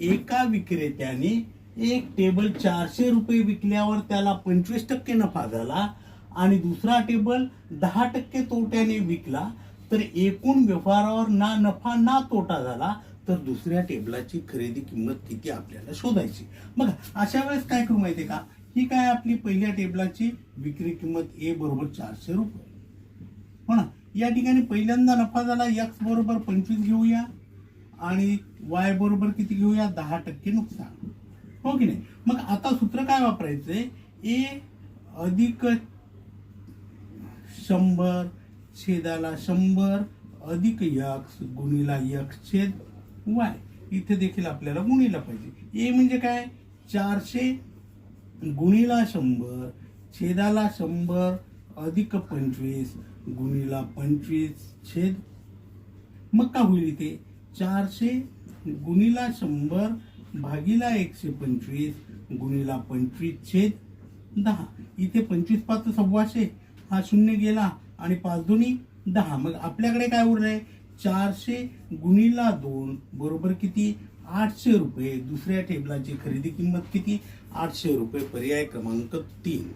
एका विक्रेत्याने एक टेबल 400 रुपये विकल्यावर त्याला 25% नफा झाला आणि दुसरा टेबल 10% तोट्याने विकला तर एकूण व्यवहारावर ना नफा ना तोटा झाला तर दुसऱ्या टेबलाची खरेदी किंमत किती आपल्याला शोधायची. बघा अशा वेळेस काय करू माहितीये का, ही काय आपली पहिल्या टेबलाची विक्री किंमत ए बरोबर 400 रुपये हो ना. या ठिकाणी पहिल्यांदा नफा झाला एक्स बरोबर 25 घेऊया आणि वाय बरोबर किती घेऊया 10% नुकसान हो की नाही. मग आता सूत्र काय वापरायचंय, ए अधिक 100 छेदाला 100 अधिक एक्स गुणिला एक्स छेद वाय. इथे देखील आपल्याला गुणिला पाहिजे. ए म्हणजे काय 400 गुणिला 100 छेदाला 100 अधिक 25 गुणिला 25 छेद. मग काय होईल इथे 400 गुणिला 100 भागिला 125 गुणिला 25 छेद 10. इथे 25 5 सव्वाशे हा शून्य गेला आणि 5 दुनी 10. मग आपल्याकडे काय उरलंय 400 गुणिला 2 बरोबर किती 800 रुपये. दुसऱ्या टेबलाची खरेदी किंमत किती 800 रुपये. पर्याय क्रमांक 3.